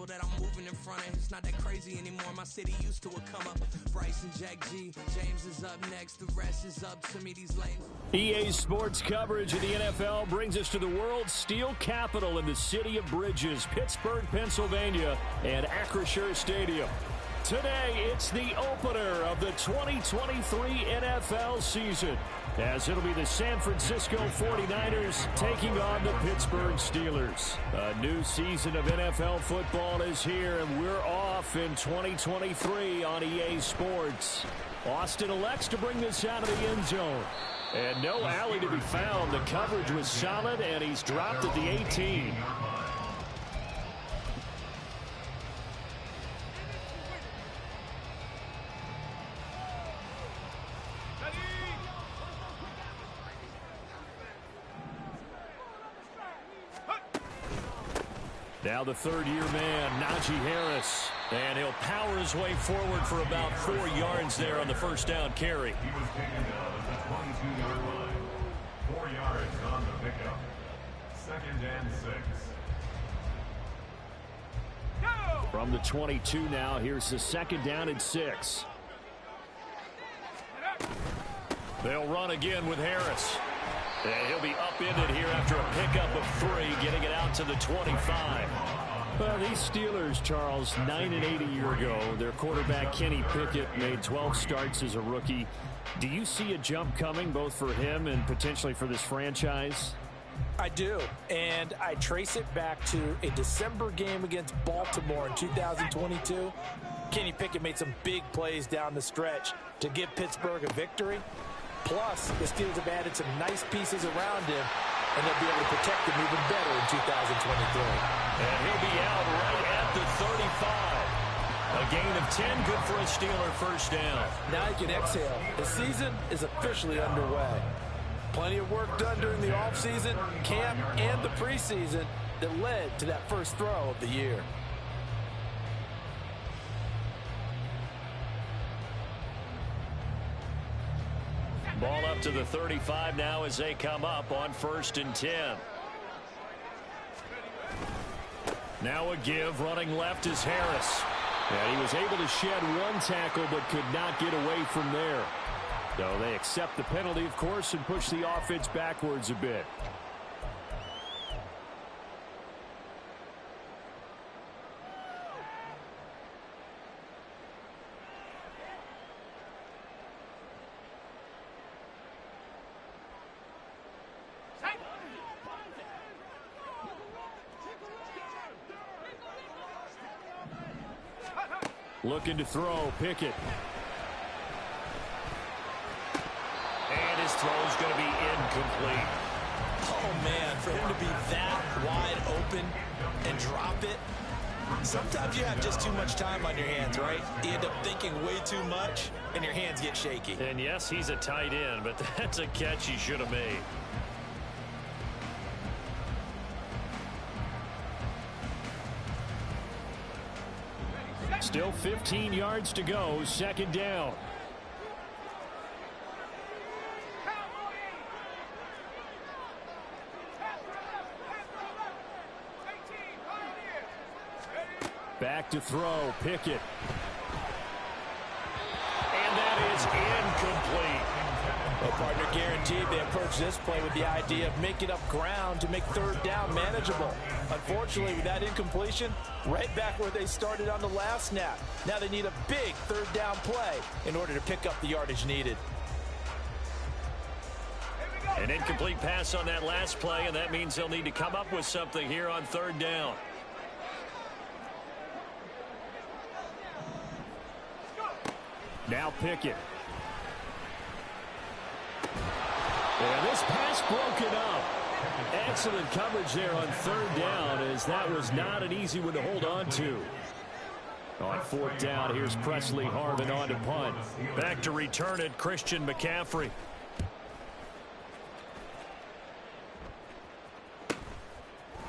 people that I'm moving in front of. It's not that crazy anymore. My city used to a come up. Bryce and Jack G. James is up next. The rest is up to me. These lanes. EA Sports coverage of the NFL brings us to the world's steel capital in the city of Bridges, Pittsburgh, Pennsylvania, and Acrisure Stadium. Today, it's the opener of the 2023 NFL season, as it'll be the San Francisco 49ers taking on the Pittsburgh Steelers. A new season of NFL football is here, and we're off in 2023 on EA Sports. Austin elects to bring this out of the end zone. And no alley to be found. The coverage was solid, and he's dropped at the 18. Now the third-year man, Najee Harris. And he'll power his way forward for about 4 yards there on the first down carry. He was taken down at the 22-yard line. 4 yards on the pickup. 2nd and 6. From the 22 now, here's the 2nd down and 6. They'll run again with Harris. And he'll be upended here after a pickup of 3, getting it out to the 25. Well, these Steelers, Charles, 9-8 a year ago. Their quarterback, Kenny Pickett, made 12 starts as a rookie. Do you see a jump coming, both for him and potentially for this franchise? I do, and I trace it back to a December game against Baltimore in 2022. Kenny Pickett made some big plays down the stretch to give Pittsburgh a victory. Plus, the Steelers have added some nice pieces around him, and they'll be able to protect him even better in 2023. And he'll be out right at the 35. A gain of 10, good for a Steeler first down. Now you can exhale. The season is officially underway. Plenty of work done during the offseason, camp, and the preseason that led to that first throw of the year. Ball up to the 35 now as they come up on 1st and 10. Now a give, running left is Harris. And he was able to shed 1 tackle but could not get away from there. So they accept the penalty, of course, and push the offense backwards a bit. Looking to throw, Pickett. And his throw's going to be incomplete. Oh, man, for him to be that wide open and drop it. Sometimes you have just too much time on your hands, right? You end up thinking way too much, and your hands get shaky. And yes, he's a tight end, but that's a catch he should have made. Still 15 yards to go, 2nd down. Back to throw, Pickett. And that is incomplete. Well, partner, guaranteed they approach this play with the idea of making up ground to make 3rd down manageable. Unfortunately, with that incompletion, right back where they started on the last snap. Now they need a big 3rd down play in order to pick up the yardage needed. An incomplete pass on that last play, and that means they'll need to come up with something here on 3rd down. Now Pickett. And this pass broken up. Excellent coverage there on 3rd down, as that was not an easy one to hold on to. On 4th down, here's Presley Harvin on to punt. Back to return it, Christian McCaffrey.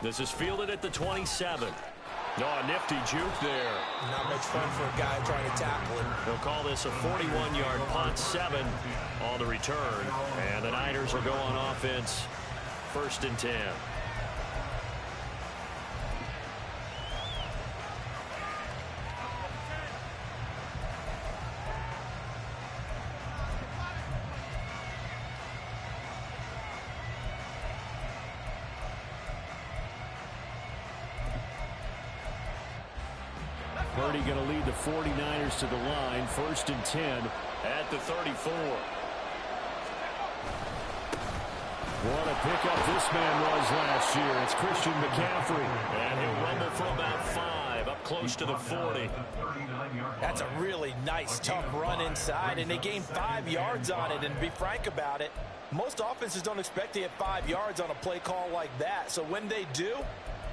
This is fielded at the 27. Oh, a nifty juke there. Not much fun for a guy trying to tackle him. They'll call this a 41-yard punt, 7 on the return. And the Niners will go on offense, 1st and 10. Purdy going to lead the 49ers to the line. 1st and 10 at the 34. What a pickup this man was last year. It's Christian McCaffrey. And he'll rumble for about 5, up close to the 40. That's a really nice, tough run inside, and they gained 5 yards on it. And to be frank about it, most offenses don't expect to get 5 yards on a play call like that. So when they do,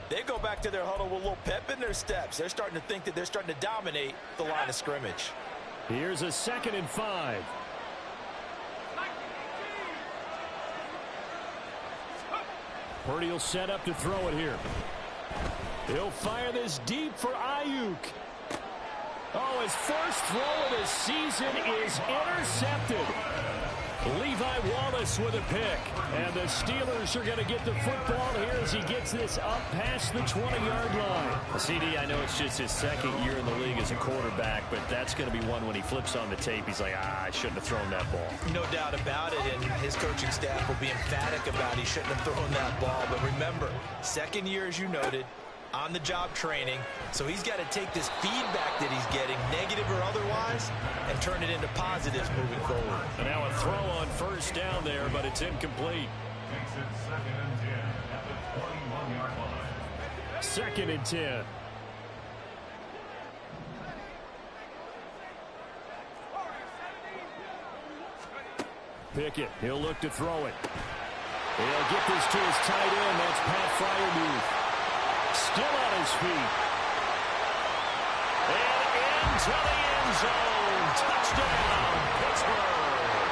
they go back to their huddle with a little pep in their steps. They're starting to think that they're starting to dominate the line of scrimmage. Here's a 2nd and 5. Purdy will set up to throw it here. He'll fire this deep for Ayuk. Oh, his first throw of the season is intercepted. Levi Wallace with a pick. And the Steelers are going to get the football here as he gets this up past the 20-yard line. CD, I know it's just his 2nd year in the league as a quarterback, but that's going to be one when he flips on the tape. He's like, I shouldn't have thrown that ball. No doubt about it, and his coaching staff will be emphatic about he shouldn't have thrown that ball. But remember, 2nd year, as you noted, on-the-job training, so he's got to take this feedback that he's getting, negative or otherwise, and turn it into positives moving forward. And now a throw on 1st down there, but it's incomplete. Makes it 2nd and 10 at the 21-yard line. 2nd and 10. Pickett, he'll look to throw it. He'll get this to his tight end. That's Pat Freiermuth. Still on his feet. And into the end zone. Touchdown, Pittsburgh.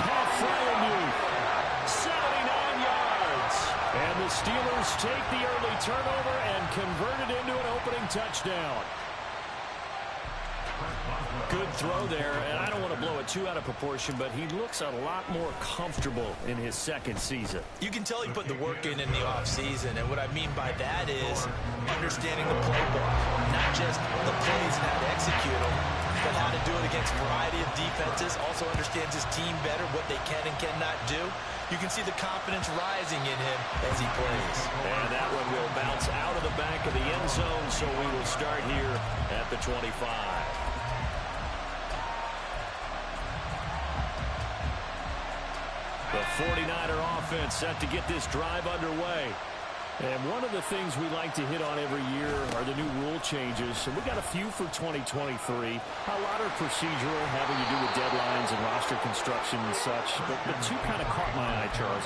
Pat Freiermuth, 79 yards. And the Steelers take the early turnover and convert it into an opening touchdown. Good throw there, and I don't want to blow it too out of proportion, but he looks a lot more comfortable in his 2nd season. You can tell he put the work in the offseason, and what I mean by that is understanding the playbook, not just the plays and how to execute them, but how to do it against a variety of defenses, also understands his team better, what they can and cannot do. You can see the confidence rising in him as he plays. And that one will bounce out of the back of the end zone, so we will start here at the 25. The 49er offense set to get this drive underway. And one of the things we like to hit on every year are the new rule changes. And we got a few for 2023. A lot are procedural, having to do with deadlines and roster construction and such. But two kind of caught my eye, Charles.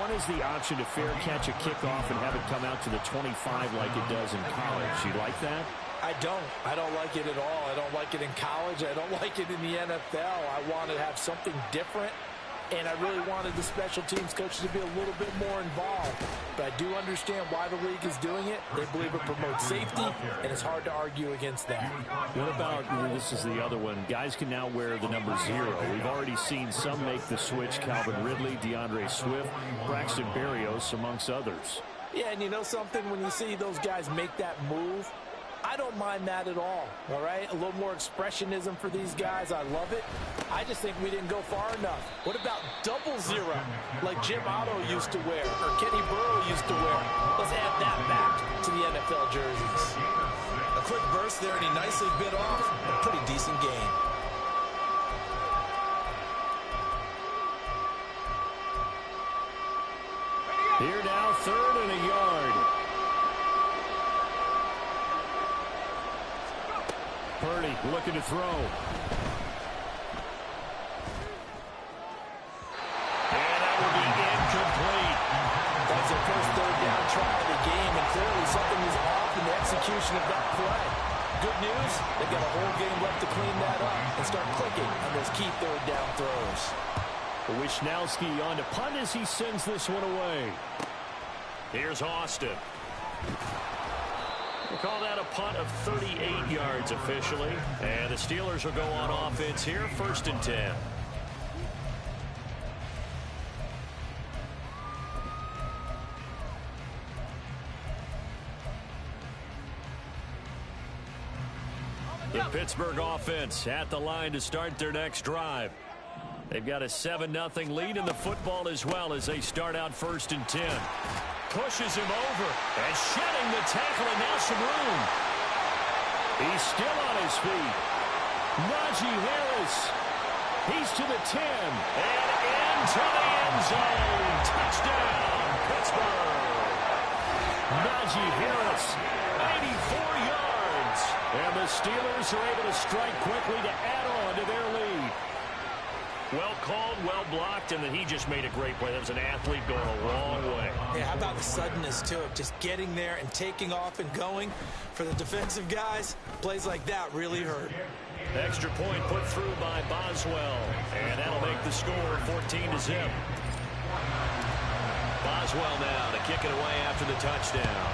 One is the option to fair catch a kickoff and have it come out to the 25 like it does in college. You like that? I don't. I don't like it at all. I don't like it in college. I don't like it in the NFL. I want to have something different. And I really wanted the special teams coaches to be a little bit more involved. But I do understand why the league is doing it. They believe it promotes safety, and it's hard to argue against that. What about, this is the other one, guys can now wear the number 0. We've already seen some make the switch. Calvin Ridley, DeAndre Swift, Braxton Berrios, amongst others. Yeah, and you know something? When you see those guys make that move, I don't mind that at all right? A little more expressionism for these guys. I love it. I just think we didn't go far enough. What about 00, like Jim Otto used to wear or Kenny Burrow used to wear? Let's add that back to the NFL jerseys. A quick burst there, and he nicely bit off a pretty decent gain. Here now, 3rd and a yard. Purdy looking to throw. And that will be incomplete. That's their first 3rd down try of the game, and clearly something is off in the execution of that play. Good news, they've got a whole game left to clean that up and start clicking on those key 3rd down throws. Wishnowski on to punt as he sends this one away. Here's Austin. We'll call that a punt of 38 yards officially. And the Steelers will go on offense here, 1st and 10. The Pittsburgh offense at the line to start their next drive. They've got a 7-0 lead in the football as well as they start out 1st and 10. Pushes him over and shedding the tackle, and now some room. He's still on his feet. Najee Harris. He's to the 10. And into the end zone. Touchdown, Pittsburgh. Najee Harris, 84 yards. And the Steelers are able to strike quickly to add on to their lead. Well called, well blocked, and then he just made a great play. That was an athlete going a long way. Yeah, how about the suddenness to it? Just getting there and taking off and going. For the defensive guys, plays like that really hurt. Extra point put through by Boswell, and that'll make the score 14-0. Boswell now to kick it away after the touchdown.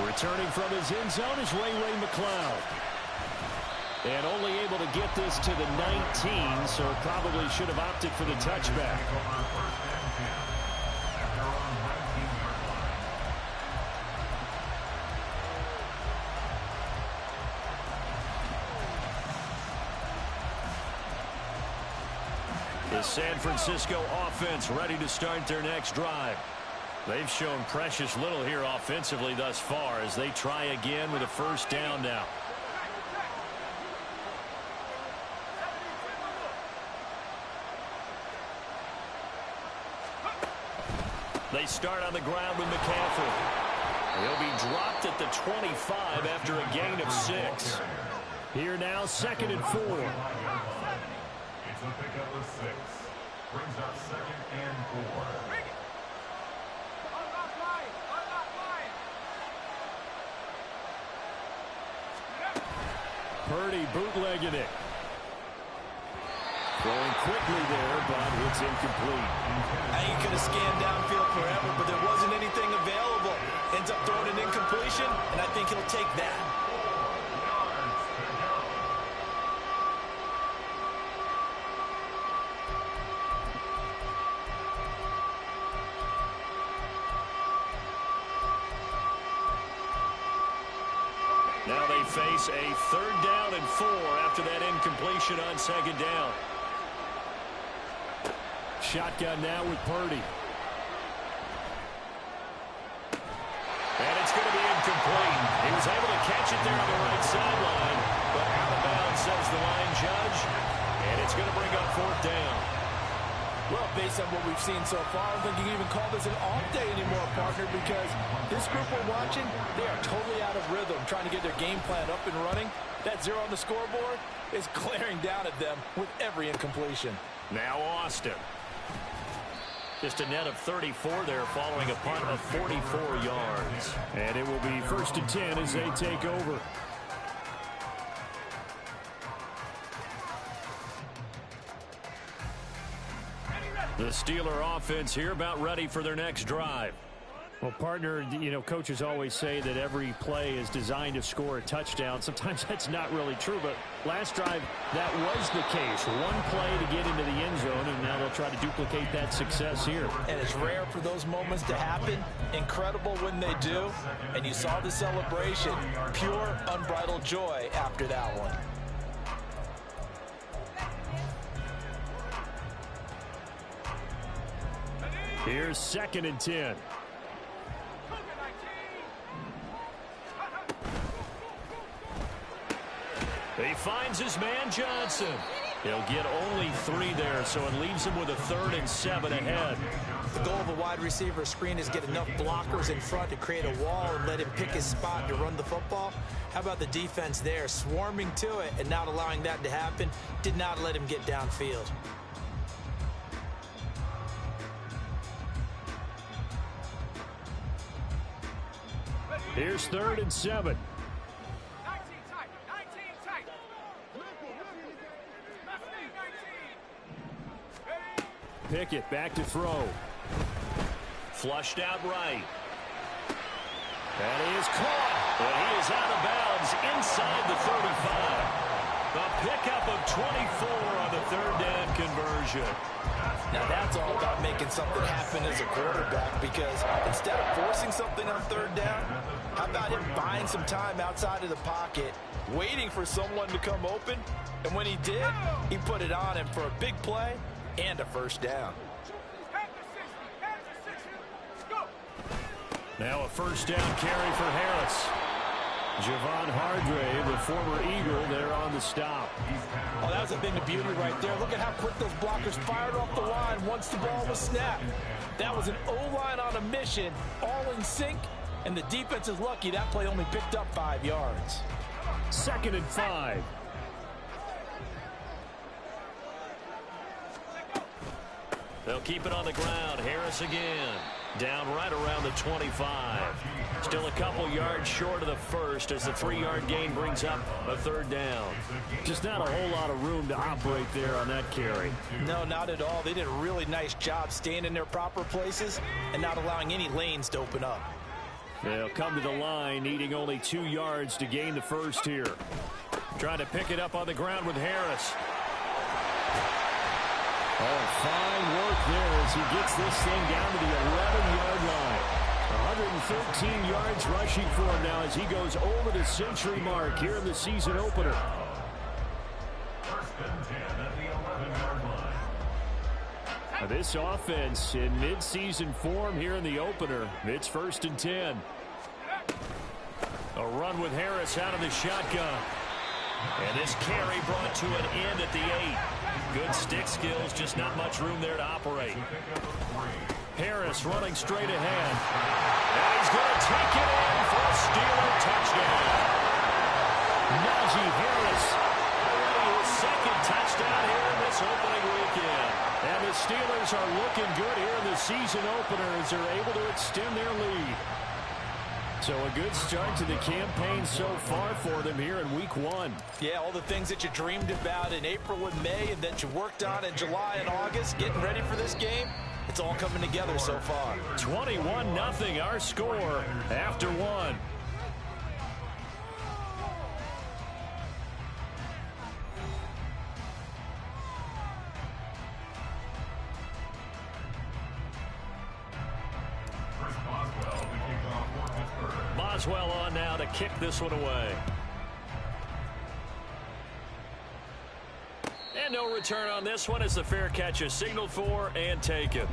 Returning from his end zone is Ray McCloud. And only able to get this to the 19, so probably should have opted for the touchback. The San Francisco offense ready to start their next drive. They've shown precious little here offensively thus far as they try again with a first down now. They start on the ground with McCaffrey. He'll be dropped at the 25 after a gain of 6. Here now, 2nd and 4. It's a pickup of 6. Brings up 2nd and 4. Purdy bootlegging it. Throwing quickly there, but it's incomplete. Now you could have scanned downfield forever, but there wasn't anything available. Ends up throwing an incompletion, and I think he'll take that. Now they face a 3rd down and 4 after that incompletion on 2nd down. Shotgun now with Purdy. And it's going to be incomplete. He was able to catch it there on the right sideline, but out of bounds, says the line judge. And it's going to bring up 4th down. Well, based on what we've seen so far, I don't think you can even call this an off day anymore, partner, because this group we're watching, they are totally out of rhythm, trying to get their game plan up and running. That 0 on the scoreboard is glaring down at them with every incompletion. Now Austin. Just a net of 34 there following a punt of 44 yards. And it will be 1st and 10 as they take over. The Steeler offense here about ready for their next drive. Well, partner, you know, coaches always say that every play is designed to score a touchdown. Sometimes that's not really true, but last drive, that was the case. One play to get into the end zone, and now they'll try to duplicate that success here. And it's rare for those moments to happen. Incredible when they do. And you saw the celebration. Pure, unbridled joy after that one. Here's 2nd and 10. He finds his man Johnson. He'll get only 3 there, so it leaves him with a 3rd and 7 ahead. The goal of a wide receiver screen is get enough blockers in front to create a wall and let him pick his spot to run the football. How about the defense there, swarming to it and not allowing that to happen? Did not let him get downfield. Here's 3rd and 7. Pickett back to throw. Flushed out right. And he is caught. And he is out of bounds inside the 35. A pickup of 24 on the 3rd down conversion. Now that's all about making something happen as a quarterback, because instead of forcing something on 3rd down, how about him buying some time outside of the pocket, waiting for someone to come open, and when he did, he put it on him for a big play and a 1st down. Now a first down carry for Harris. Javon Hargrave, the former Eagle, there on the stop. Oh, that was a thing of beauty right there. Look at how quick those blockers fired off the line once the ball was snapped. That was an O-line on a mission, all in sync, and the defense is lucky that play only picked up 5 yards. 2nd and 5. They'll keep it on the ground. Harris again. Down right around the 25. Still a couple yards short of the first as the 3-yard gain brings up a 3rd down. Just not a whole lot of room to operate there on that carry. No, not at all. They did a really nice job staying in their proper places and not allowing any lanes to open up. They'll come to the line, needing only 2 yards to gain the first here. Trying to pick it up on the ground with Harris. Oh, fine work there as he gets this thing down to the 11-yard line. 113 yards rushing for him now as he goes over the century mark here in the season opener. 1st and 10 at the 11-yard line. Now this offense in mid-season form here in the opener. It's 1st and 10. A run with Harris out of the shotgun. And this carry brought to an end at the 8. Good stick skills, just not much room there to operate. Harris running straight ahead. And he's going to take it in for a Steeler touchdown. Najee Harris already his 2nd touchdown here in this opening weekend. And the Steelers are looking good here in the season opener as they're able to extend their lead. So a good start to the campaign so far for them here in week 1. Yeah, all the things that you dreamed about in April and May and that you worked on in July and August, getting ready for this game, it's all coming together so far. 21-0 our score after 1. Boswell on now to kick this one away. And no return on this one as the fair catch is signaled for and taken.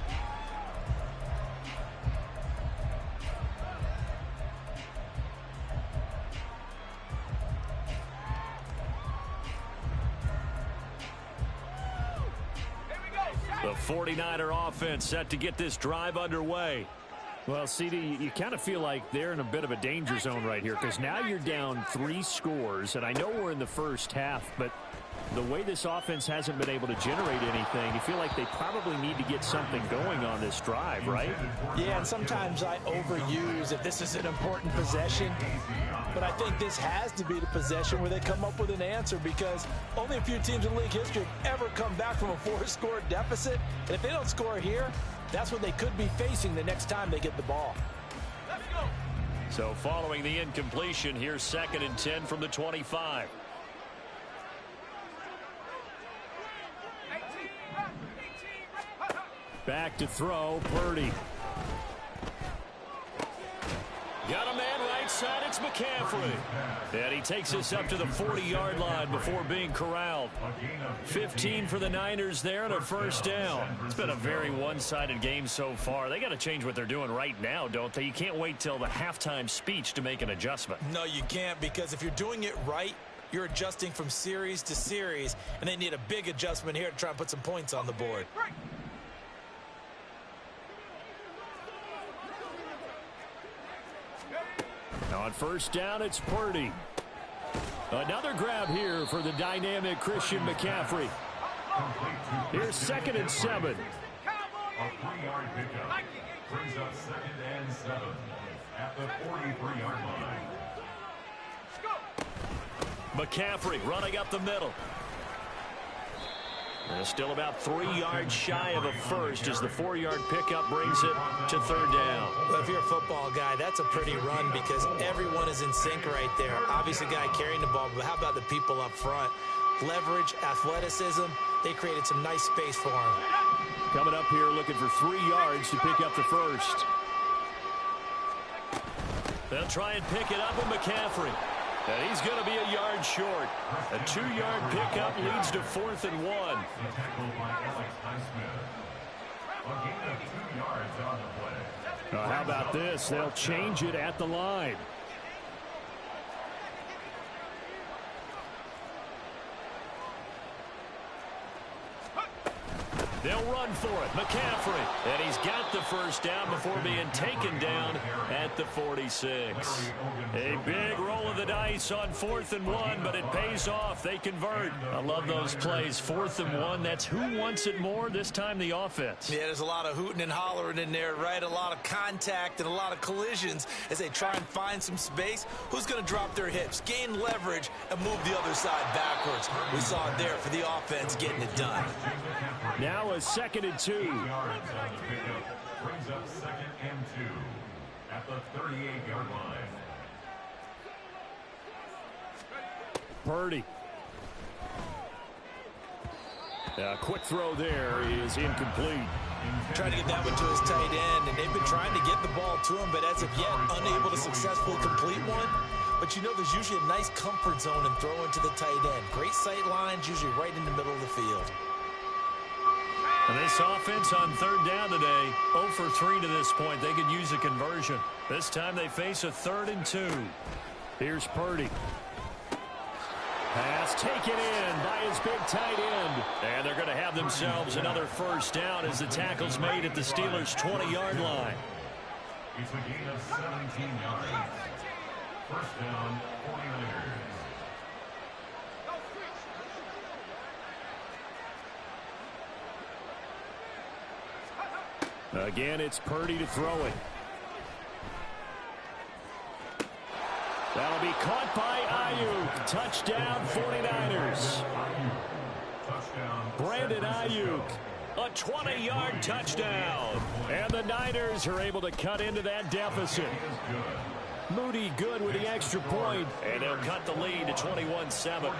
The 49er offense set to get this drive underway. Well, CD, you kind of feel like they're in a bit of a danger zone right here because now you're down 3 scores, and I know we're in the first half, but the way this offense hasn't been able to generate anything, you feel like they probably need to get something going on this drive, right? Yeah, and sometimes I overuse if this is an important possession, but I think this has to be the possession where they come up with an answer because only a few teams in league history have ever come back from a 4-score deficit, and if they don't score here, that's what they could be facing the next time they get the ball. Let's go. So following the incompletion, here's 2nd and 10 from the 25. Back to throw, Purdy. Got a man right side, it's McCaffrey. And he takes us up to the 40-yard line before being corralled. 15 for the Niners there and a first down. It's been a very one-sided game so far. They got to change what they're doing right now, don't they? You can't wait till the halftime speech to make an adjustment. No, you can't, because if you're doing it right, you're adjusting from series to series, and they need a big adjustment here to try and put some points on the board. On first down, it's Purdy. Another grab here for the dynamic Christian McCaffrey. Here's 2nd and 7. A 3-yard pickup brings up 2nd and 7 at the 43-yard line. McCaffrey running up the middle. And still about 3 yards shy of a first as the 4-yard pickup brings it to 3rd down. Well, if you're a football guy, that's a pretty run because everyone is in sync right there. Obviously, guy carrying the ball, but how about the people up front? Leverage, athleticism, they created some nice space for him. Coming up here looking for 3 yards to pick up the first. They'll try and pick it up with McCaffrey. And he's going to be a yard short. A 2-yard pickup leads to 4th and 1. Tackled by Alex Highsmith. A gain of 2 yards on the play. How about this? They'll change it at the line. They'll run for it. McCaffrey. And he's got the first down before being taken down at the 46. A big roll of the dice on 4th and 1, but it pays off. They convert. I love those plays. 4th and 1. That's who wants it more. This time the offense. Yeah, there's a lot of hooting and hollering in there, right? A lot of contact and a lot of collisions as they try and find some space. Who's going to drop their hips, gain leverage, and move the other side backwards? We saw it there for the offense getting it done. Now a 2nd and 2. Yards on the pickup brings up 2nd and 2 at the 38-yard line. Purdy. A quick throw there is incomplete. Trying to get that one to his tight end, and they've been trying to get the ball to him, but as of yet, unable to successfully complete one. But you know there's usually a nice comfort zone in throwing to the tight end. Great sight lines, usually right in the middle of the field. And this offense on 3rd down today, 0 for 3 to this point. They could use a conversion. This time they face a 3rd and 2. Here's Purdy. Pass taken in by his big tight end. And they're going to have themselves another first down as the tackle's made at the Steelers' 20-yard line. It's a gain of 17 yards. First down, 49ers. Again, it's Purdy to throw it. That'll be caught by Ayuk. Touchdown, 49ers. Brandon Ayuk. A 20-yard touchdown. And the Niners are able to cut into that deficit. Moody good with the extra point. And they'll cut the lead to 21-7.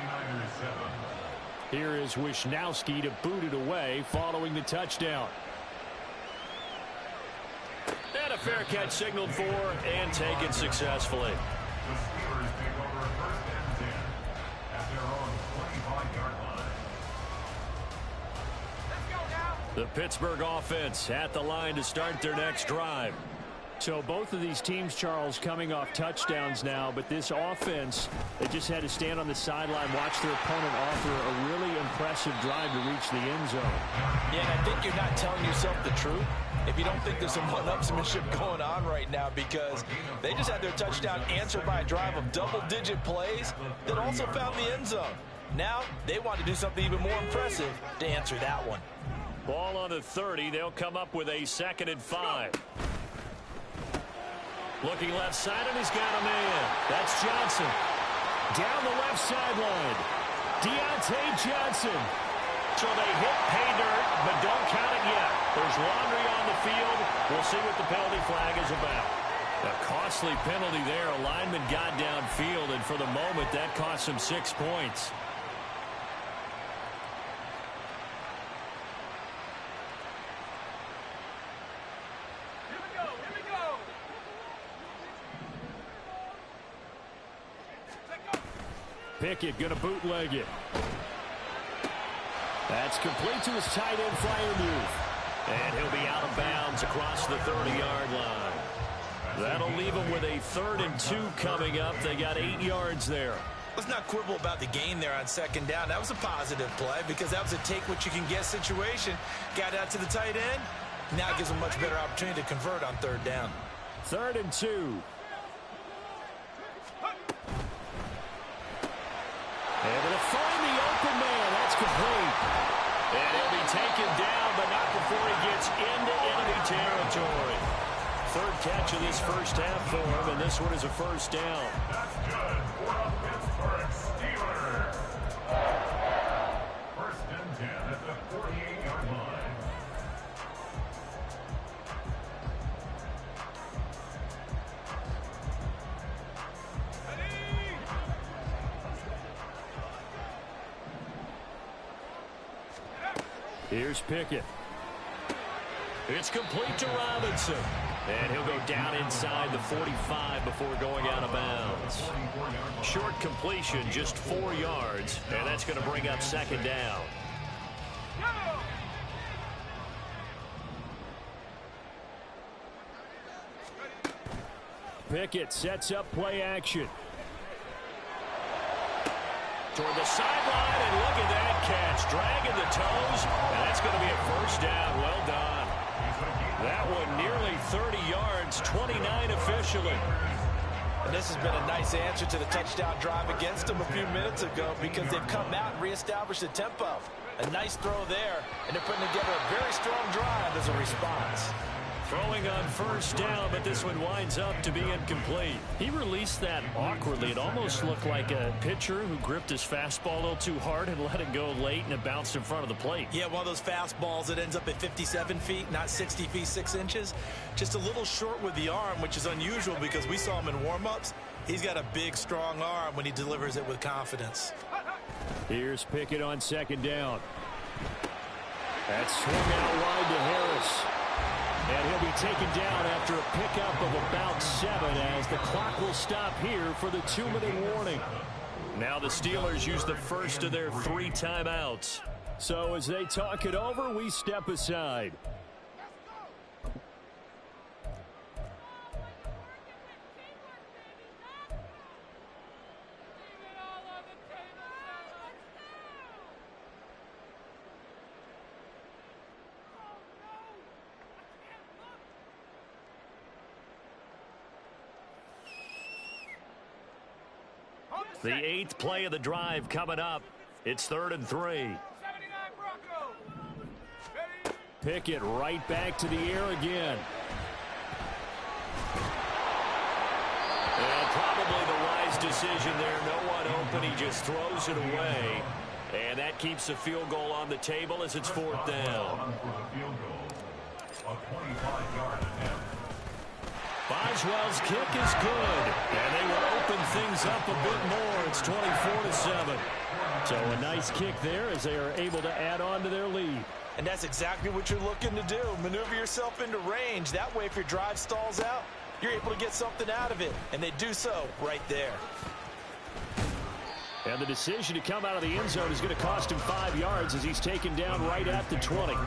Here is Wisnowski to boot it away following the touchdown. And a fair catch signaled for and taken successfully. The Steelers take over 1st and 10 at their own 25-yard line. The Pittsburgh offense at the line to start their next drive. So both of these teams, Charles, coming off touchdowns now, but this offense, they just had to stand on the sideline, watch their opponent offer a really impressive drive to reach the end zone. Yeah, and I think you're not telling yourself the truth if you don't think there's some one-upsmanship going on right now, because they just had their touchdown answered by a drive of double-digit plays that also found the end zone. Now they want to do something even more impressive to answer that one. Ball on the 30. They'll come up with a 2nd and 5. Looking left side, and he's got a man. That's Johnson. Down the left sideline. Deontay Johnson. So they hit pay dirt, but don't count it yet. There's laundry on the field. We'll see what the penalty flag is about. A costly penalty there. A lineman got downfield, and for the moment, that cost him 6 points. Pickett going to bootleg it. That's complete to his tight end Freiermuth. And he'll be out of bounds across the 30-yard line. That'll leave him with a 3rd and 2 coming up. They got 8 yards there. Let's not quibble about the gain there on 2nd down. That was a positive play because that was a take-what-you-can-get situation. Got out to the tight end. Now it gives them a much better opportunity to convert on 3rd down. 3rd and 2. Able to find the open man. That's complete. And he'll be taken down, but not before he gets into enemy territory. 3rd catch of this first half for him, and this one is a first down. That's good for the Pittsburgh Steelers. 1st and 10 at the 48-yard line. Here's Pickett. It's complete to Robinson. And he'll go down inside the 45 before going out of bounds. Short completion, just 4 yards, and that's going to bring up 2nd down. Pickett sets up play action. Toward the sideline, and look at that catch. Dragging the toes, and that's going to be a first down. Well done. That one nearly 30 yards, 29 officially. And this has been a nice answer to the touchdown drive against them a few minutes ago because they've come out and reestablished the tempo. A nice throw there, and they're putting together a very strong drive as a response. Throwing on first down, but this one winds up to be incomplete. He released that awkwardly. It almost looked like a pitcher who gripped his fastball a little too hard and let it go late, and it bounced in front of the plate. Yeah, one of those fastballs that ends up at 57 feet, not 60 feet, 6 inches. Just a little short with the arm, which is unusual because we saw him in warm-ups. He's got a big, strong arm when he delivers it with confidence. Here's Pickett on second down. That's swung out wide to Harris. And he'll be taken down after a pickup of about 7 as the clock will stop here for the 2-minute warning. Now the Steelers use the first of their 3 timeouts. So as they talk it over, we step aside. The 8th play of the drive coming up. It's 3rd and 3. Pickett right back to the air again. And probably the wise decision there. No one open. He just throws it away. And that keeps the field goal on the table as it's 4th down. Boswell's kick is good. And they will open things up a bit more. It's 24-7. So a nice kick there as they are able to add on to their lead. And that's exactly what you're looking to do. Maneuver yourself into range. That way, if your drive stalls out, you're able to get something out of it. And they do so right there. And the decision to come out of the end zone is going to cost him 5 yards as he's taken down right at the 20. At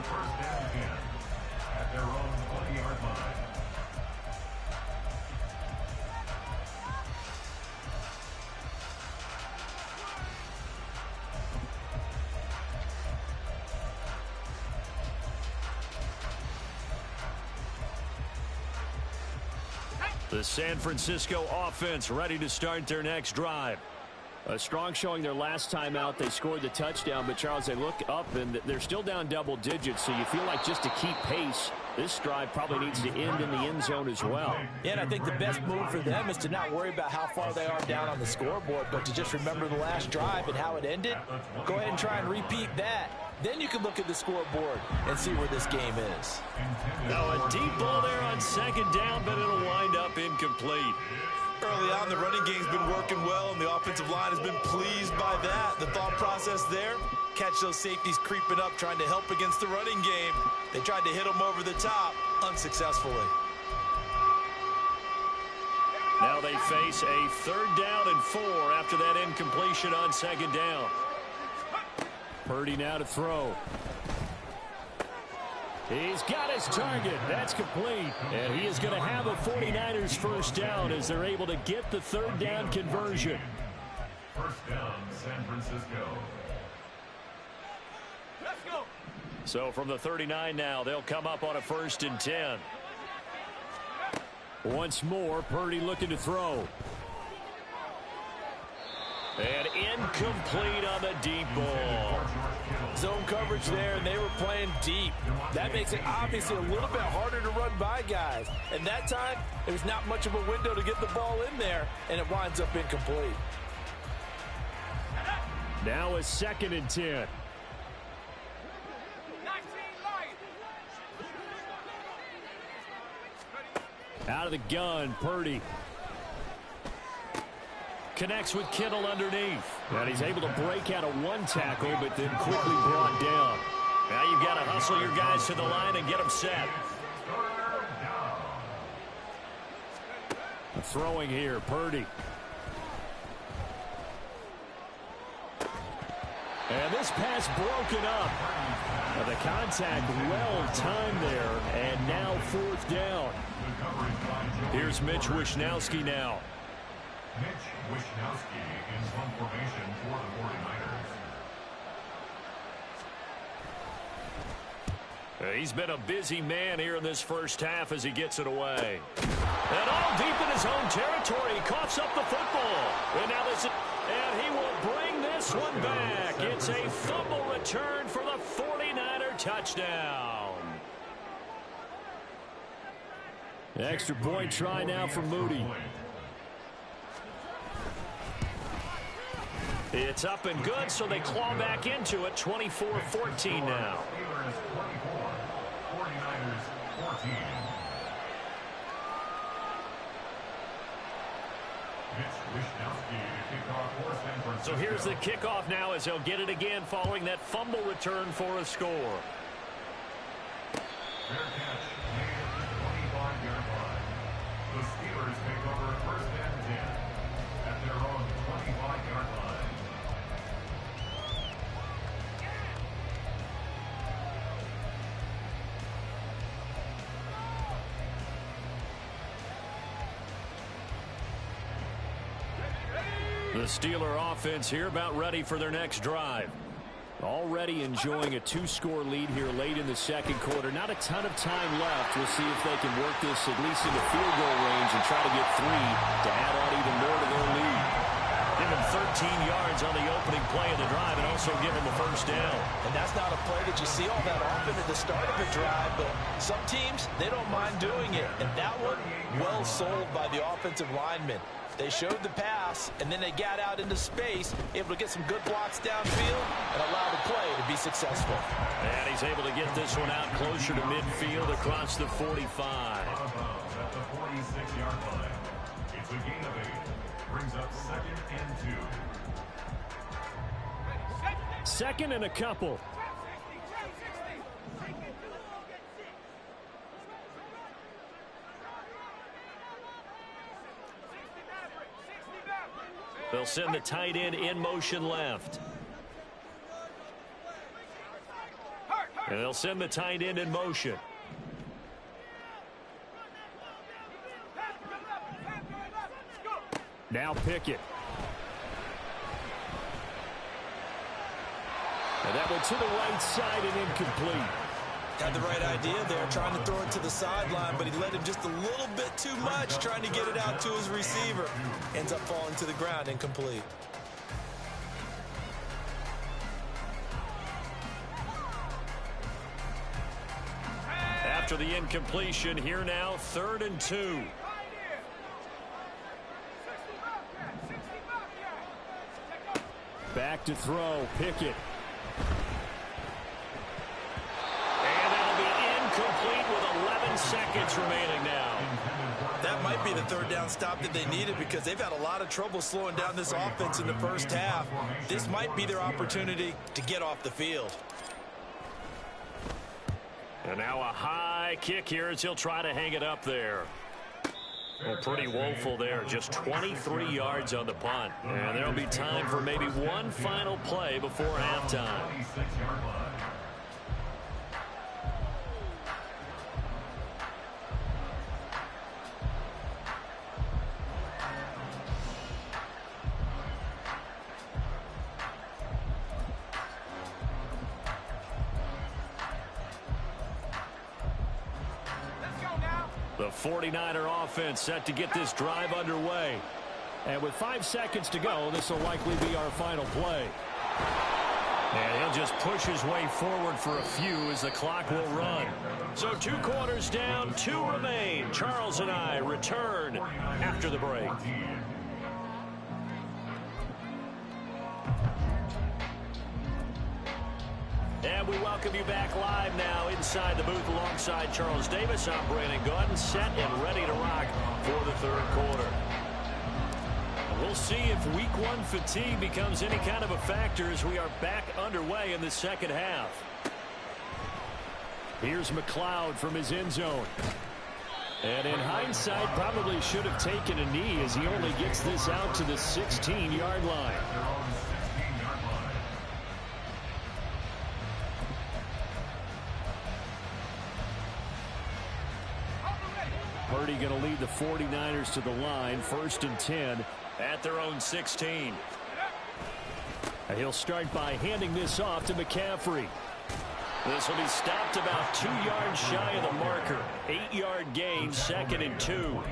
their own 20-yard line. The San Francisco offense ready to start their next drive. A strong showing their last time out. They scored the touchdown, but Charles, they look up and they're still down double digits, so you feel like just to keep pace, this drive probably needs to end in the end zone as well. Yeah, and I think the best move for them is to not worry about how far they are down on the scoreboard, but to just remember the last drive and how it ended. Go ahead and try and repeat that. Then you can look at the scoreboard and see where this game is. Now a deep ball there on second down, but it'll wind up incomplete. Early on, the running game's been working well, and the offensive line has been pleased by that. The thought process there, catch those safeties creeping up, trying to help against the running game. They tried to hit them over the top, unsuccessfully. Now they face a 3rd down and 4 after that incompletion on second down. Purdy now to throw. He's got his target. That's complete. And he is going to have a 49ers first down as they're able to get the 3rd down conversion. First down, San Francisco. Let's go. So from the 39 now, they'll come up on a 1st and 10. Once more, Purdy looking to throw. And incomplete on the deep ball. Zone coverage there, and they were playing deep. That makes it obviously a little bit harder to run by guys. And that time, there was not much of a window to get the ball in there, and it winds up incomplete. Now a 2nd and 10. Out of the gun, Purdy. Connects with Kittle underneath. And he's able to break out of 1 tackle, but then quickly brought down. Now you've got to hustle your guys to the line and get them set. Throwing here, Purdy. And this pass broken up. Now the contact well timed there, and now 4th down. The coverage line Here's Mitch Wishnowsky now. Mitch Wishnowsky in zone formation for the 49ers. He's been a busy man here in this first half as he gets it away. And all deep in his own territory, he coughs up the football. And now and he will bring this one back. It's a fumble return for the 49er touchdown. Extra point try now for Moody. It's up and good, so they claw back into it. 24-14 now. 49ers 14. So here's the kickoff now as he'll get it again following that fumble return for a score. Fair catch made at the 25-yard line. The Steelers take over first and 10 at their own 25-yard line. The Steeler offense here about ready for their next drive. Already enjoying a two-score lead here late in the second quarter. Not a ton of time left. We'll see if they can work this at least into field goal range and try to get 3 to add on even more to their lead. Give him 13 yards on the opening play of the drive and also give him the first down. And that's not a play that you see all that often at the start of a drive, but some teams, they don't mind doing it. And that one, well sold by the offensive lineman. They showed the pass, and then they got out into space, able to get some good blocks downfield and allow the play to be successful. And he's able to get this one out closer to midfield across the 45. At the 46-yard line. It's a gain of 8. Brings up second and 2. Second and a couple. They'll send the tight end in motion left. And they'll send the tight end in motion. Now Pickett. And that went to the right side and incomplete. Had the right idea there, trying to throw it to the sideline, but he let him just a little bit too much, trying to get it out to his receiver. Ends up falling to the ground, incomplete. After the incompletion, here now, 3rd and 2. Back to throw, Pickett. Complete with 11 seconds remaining now. That might be the 3rd down stop that they needed because they've had a lot of trouble slowing down this offense in the first half. This might be their opportunity to get off the field. And now a high kick here as he'll try to hang it up there. Well, pretty woeful there. Just 23 yards on the punt. And there'll be time for maybe one final play before halftime. The 49er offense set to get this drive underway. And with 5 seconds to go, this will likely be our final play. And he'll just push his way forward for a few as the clock will run. So 2 quarters down, 2 remain. Charles and I return after the break. And we welcome you back live now inside the booth alongside Charles Davis. I'm Brandon Gaudin, set and ready to rock for the 3rd quarter. We'll see if week 1 fatigue becomes any kind of a factor as we are back underway in the second half. Here's McLeod from his end zone. And in hindsight, probably should have taken a knee as he only gets this out to the 16-yard line. Purdy Purdy going to lead the 49ers to the line, 1st and 10. At their own 16. And he'll start by handing this off to McCaffrey. This will be stopped about 2 yards shy of the marker. 8-yard gain, 2nd and 2.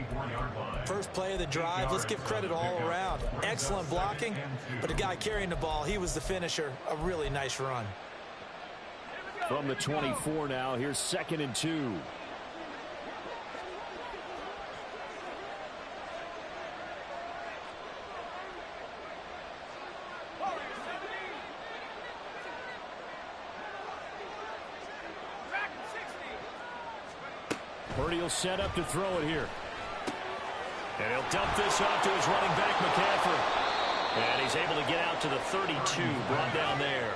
First play of the drive, let's give credit all around. Excellent blocking, but the guy carrying the ball, he was the finisher. A really nice run. From the 24 now, here's 2nd and 2. Purdy will set up to throw it here. And he'll dump this off to his running back, McCaffrey. And he's able to get out to the 32, brought down there.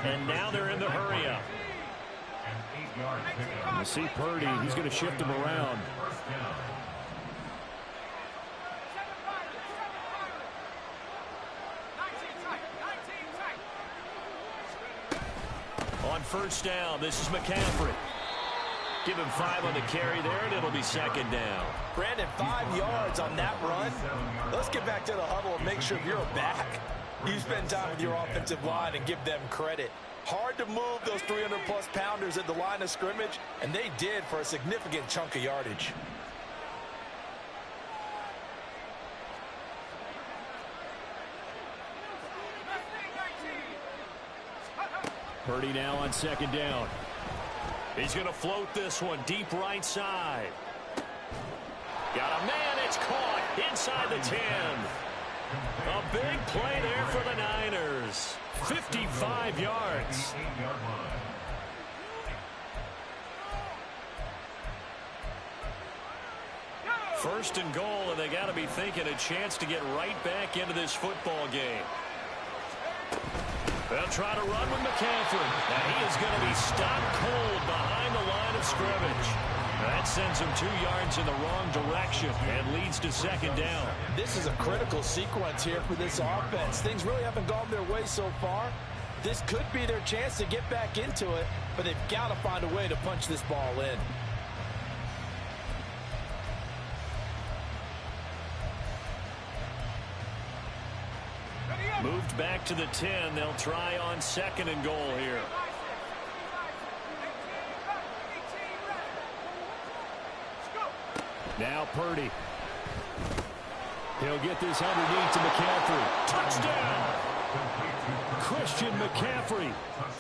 And now they're in the hurry-up. You see Purdy, he's going to shift him around. On 1st down, this is McCaffrey. Give him 5 on the carry there, and it'll be 2nd down. Brandon, 5 yards on that run. Let's get back to the huddle and make sure you're back. You spend time with your offensive line and give them credit. Hard to move those 300-plus pounders at the line of scrimmage, and they did for a significant chunk of yardage. Purdy now on 2nd down. He's going to float this one deep right side. Got a man, it's caught inside the 10. A big play there for the Niners. 55 yards. First and goal, and they got to be thinking a chance to get right back into this football game. They'll try to run with McCaffrey. And he is going to be stopped cold behind the line of scrimmage. That sends him 2 yards in the wrong direction and leads to 2nd down. This is a critical sequence here for this offense. Things really haven't gone their way so far. This could be their chance to get back into it, but they've got to find a way to punch this ball in. Moved back to the 10. They'll try on 2nd and goal here. Now Purdy. He'll get this underneath to McCaffrey. Touchdown! Christian McCaffrey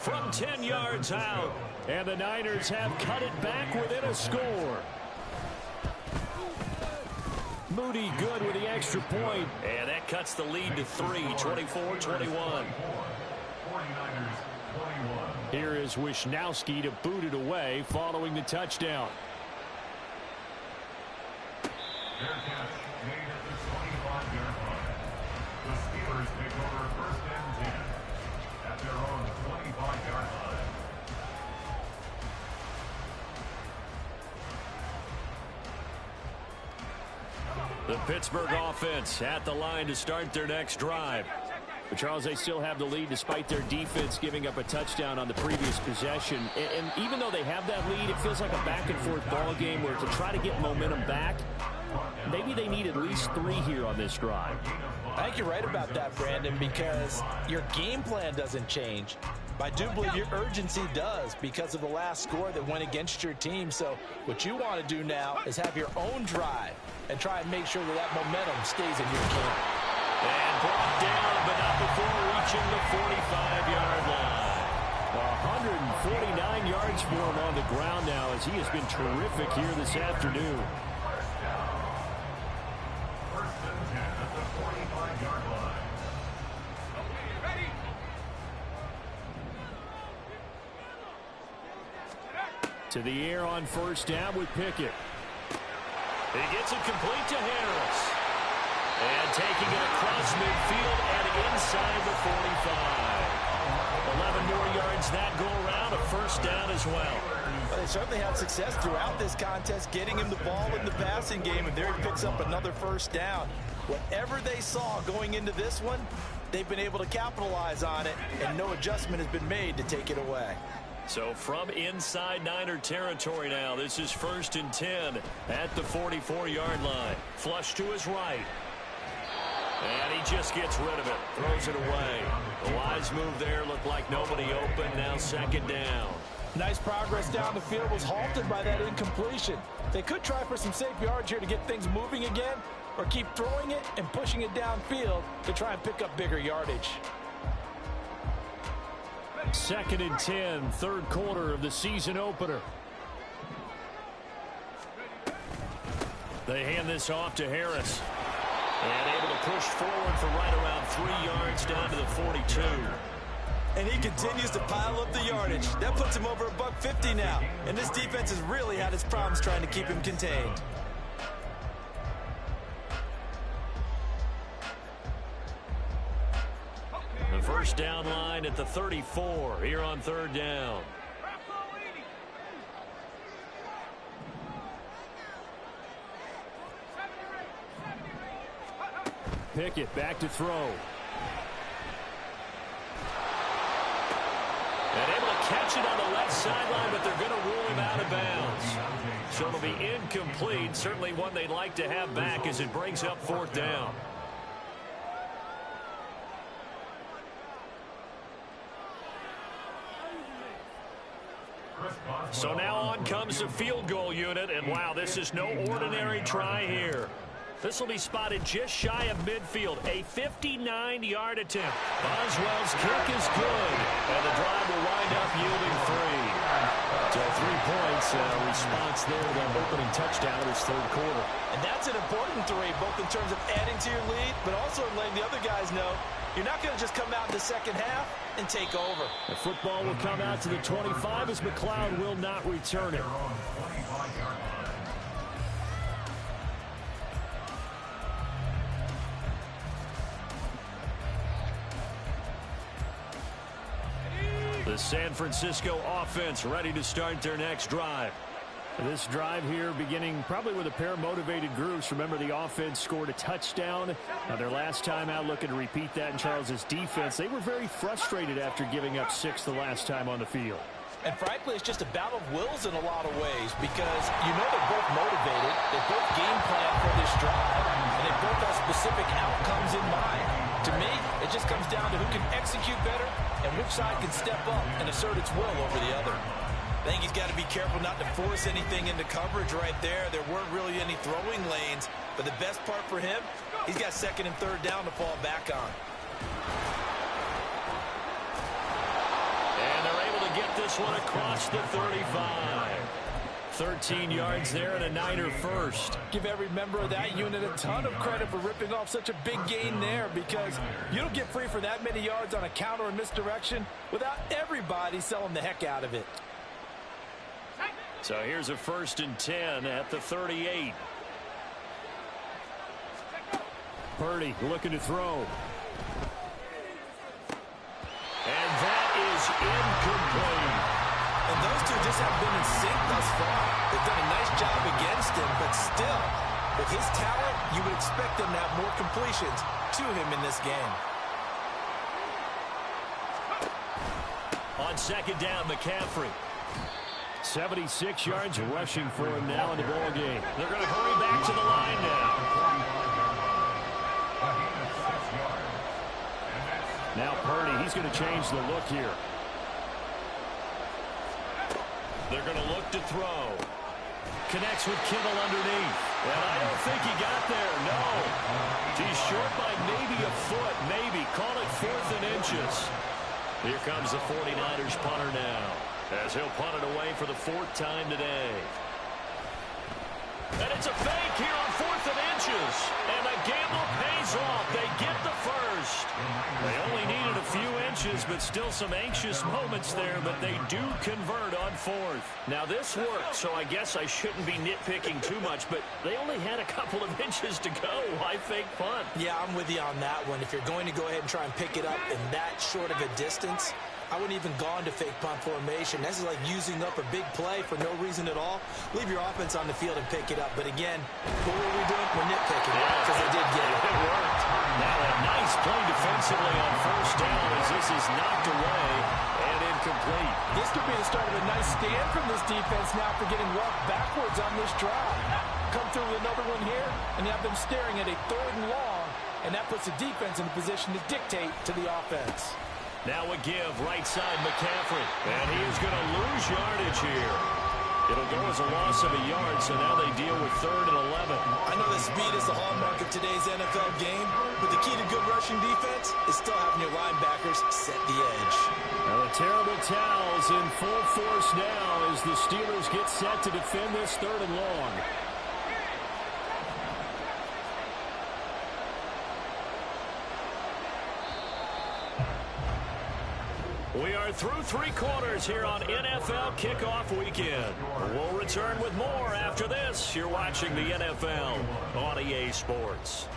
From 10 yards out. And the Niners have cut it back within a score. Moody good with the extra point. And that cuts the lead to 3, 24-21. Here is Wisnowski to boot it away following the touchdown. Their catch made at the 25-yard line. The Steelers take over 1st and 10 at their own 25-yard line. The Pittsburgh offense at the line to start their next drive. But Charles, they still have the lead despite their defense giving up a touchdown on the previous possession. And even though they have that lead, it feels like a back-and-forth ball game where to try to get momentum back, maybe they need at least 3 here on this drive. I think you're right about that, Brandon, because your game plan doesn't change. I do believe your urgency does because of the last score that went against your team. So what you want to do now is have your own drive and try and make sure that that momentum stays in your camp. And brought down, but not before reaching the 45-yard line. 149 yards for him on the ground now as he has been terrific here this afternoon. First and 10 at the 45-yard line. To the air on 1st down with Pickett. He gets it complete to Harris. And taking it across midfield and inside the 45. 11 more yards that go around, a 1st down as well. Well, they certainly had success throughout this contest, getting him the ball in the passing game, and there he picks up another 1st down. Whatever they saw going into this one, they've been able to capitalize on it, and no adjustment has been made to take it away. So from inside Niner territory now, this is 1st and 10 at the 44-yard line. Flush to his right. And he just gets rid of it, throws it away. The wise move there, looked like nobody open, now 2nd down. Nice progress down the field, was halted by that incompletion. They could try for some safe yards here to get things moving again, or keep throwing it and pushing it downfield to try and pick up bigger yardage. 2nd and 10, 3rd quarter of the season opener. They hand this off to Harris. And able to push forward for right around 3 yards down to the 42. And he continues to pile up the yardage. That puts him over $150 now. And this defense has really had its problems trying to keep him contained. The first down line at the 34 here on 3rd down. Pickett back to throw. And able to catch it on the left sideline, but they're going to rule him out of bounds. So it'll be incomplete. Certainly one they'd like to have back as it brings up 4th down. So now on comes the field goal unit, and wow, this is no ordinary try here. This will be spotted just shy of midfield. A 59-yard attempt. Boswell's kick is good, and the drive will wind up yielding 3. So 3 points, response there, that opening touchdown of this 3rd quarter. And that's an important 3, both in terms of adding to your lead, but also in letting the other guys know you're not going to just come out in the second half and take over. The football will come out to the 25 as McLeod will not return it. The San Francisco offense ready to start their next drive. This drive here beginning probably with a pair of motivated groups. Remember, the offense scored a touchdown. Their last time out, looking to repeat that in Charles's defense. They were very frustrated after giving up 6 the last time on the field. And frankly, it's just a battle of wills in a lot of ways because you know they're both motivated. They both game plan for this drive, and they both have specific outcomes in mind. To me, it just comes down to who can execute better and which side can step up and assert its will over the other. I think he's got to be careful not to force anything into coverage right there. There weren't really any throwing lanes, but the best part for him, he's got 2nd and 3rd down to fall back on. And they're able to get this one across the 35. 13 yards there and a Niner first. Give every member of that unit a ton of credit for ripping off such a big gain there because you don't get free for that many yards on a counter or misdirection without everybody selling the heck out of it. So here's a 1st and 10 at the 38. Purdy looking to throw. And that is incomplete. And those two just haven't been in sync thus far. They've done a nice job against him, but still, with his talent, you would expect them to have more completions to him in this game. On 2nd down, McCaffrey. 76 yards rushing for him now in the ball game. They're going to hurry back to the line now. Now Purdy, he's going to change the look here. They're going to look to throw. Connects with Kittle underneath. And I don't think he got there, no. He's short by maybe a foot, maybe. Call it 4th and inches. Here comes the 49ers punter now, as he'll punt it away for the 4th time today. And it's a fake here on 4th and inches. And the gamble pays off. They get the first. They only needed a few inches, but still some anxious moments there, but they do convert on 4th. Now this worked, so I guess I shouldn't be nitpicking too much, but they only had a couple of inches to go. Why fake punt? Yeah, I'm with you on that one. If you're going to go ahead and try and pick it up in that short of a distance, I wouldn't even gone to fake punt formation. This is like using up a big play for no reason at all. Leave your offense on the field and pick it up. But again, what were we doing? We're nitpicking because they did get it. It worked. Now a nice play defensively on 1st down as this is knocked away and incomplete. This could be the start of a nice stand from this defense now for getting walked backwards on this drive. Come through with another one here, and you have them staring at a 3rd and long, and that puts the defense in a position to dictate to the offense. Now a give, right side McCaffrey, and he is going to lose yardage here. It'll go as a loss of a yard, so now they deal with 3rd and 11. I know that speed is the hallmark of today's NFL game, but the key to good rushing defense is still having your linebackers set the edge. Now the terrible towels in full force now as the Steelers get set to defend this 3rd and long. We are through 3 quarters here on NFL Kickoff Weekend. We'll return with more after this. You're watching the NFL on EA Sports.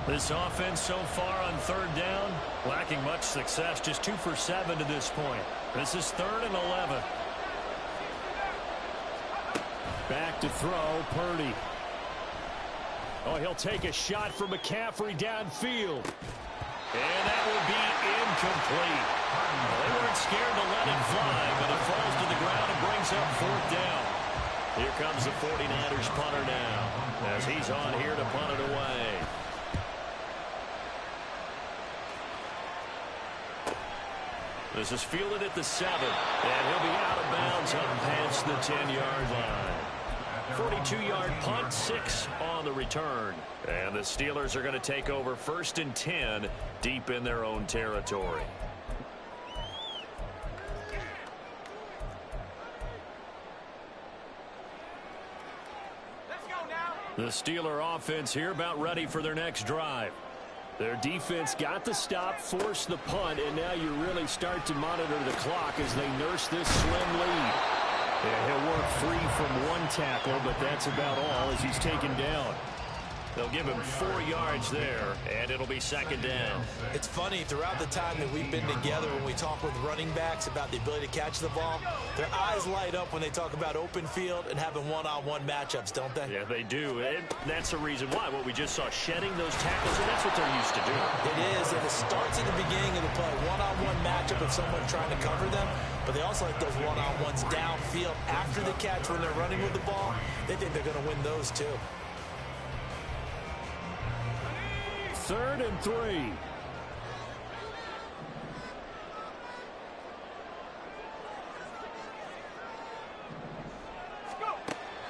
This offense so far on 3rd down, lacking much success, just 2 for 7 to this point. This is 3rd and 11. Back to throw, Purdy. Oh, he'll take a shot for McCaffrey downfield. And that would be incomplete. They weren't scared to let it fly, but it falls to the ground and brings up 4th down. Here comes the 49ers punter now, as he's on here to punt it away. This is fielded at the 7, and he'll be out of bounds up past the 10-yard line. 42-yard punt, 6 on the return. And the Steelers are going to take over 1st and 10 deep in their own territory. The Steeler offense here about ready for their next drive. Their defense got the stop, forced the punt, and now you really start to monitor the clock as they nurse this slim lead. Yeah, he'll work free from 1 tackle, but that's about all as he's taken down. They'll give him 4 yards there, and it'll be 2nd down. It's funny, throughout the time that we've been together, when we talk with running backs about the ability to catch the ball, their eyes light up when they talk about open field and having one-on-one matchups, don't they? Yeah, they do. And that's the reason why. What we just saw, shedding those tackles, and that's what they're used to doing. It is, and it starts at the beginning of the play. One-on-one matchup of someone trying to cover them, but they also like those one-on-ones downfield after the catch when they're running with the ball. They think they're going to win those, too. 3rd and 3.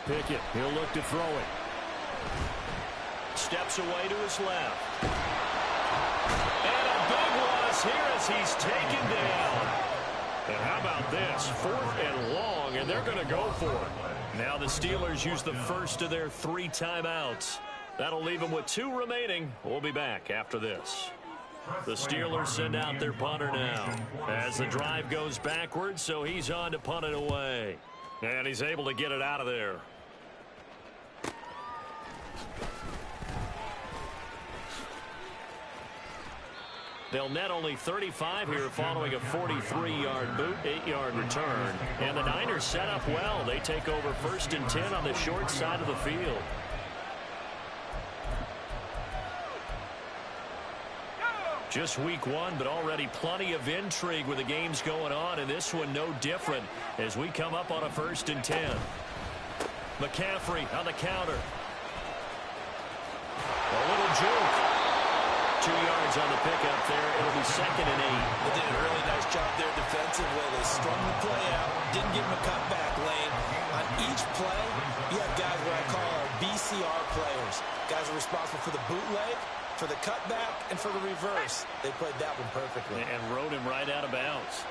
Pickett, he'll look to throw it. Steps away to his left. And a big loss here as he's taken down. And how about this? 4th and long, and they're going to go for it. Now the Steelers use the first of their 3 timeouts. That'll leave them with 2 remaining. We'll be back after this. The Steelers send out their punter now as the drive goes backwards, so he's on to punt it away. And he's able to get it out of there. They'll net only 35 here following a 43-yard boot, 8-yard return. And the Niners set up well. They take over 1st and 10 on the short side of the field. Just week 1, but already plenty of intrigue with the games going on, and this one no different as we come up on a 1st and 10. McCaffrey on the counter. A little juke. 2 yards on the pickup there. It'll be 2nd and 8. They did a really nice job there defensively. They strung the play out, didn't give him a cutback lane. On each play, you have guys what I call our BCR players. Guys are responsible for the bootleg, for the cutback, and for the reverse. They played that one perfectly. And rode him right out of bounds.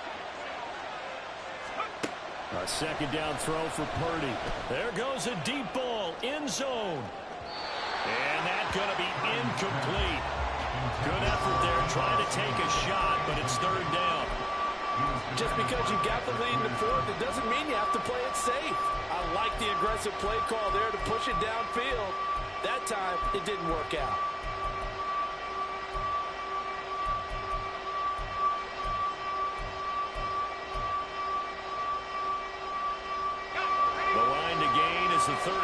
A 2nd down throw for Purdy. There goes a deep ball, end zone. And that's going to be incomplete. Good effort there, trying to take a shot, but it's 3rd down. Just because you got the lead in the fourth, it doesn't mean you have to play it safe. I like the aggressive play call there to push it downfield. That time, it didn't work out. The line to gain is the 33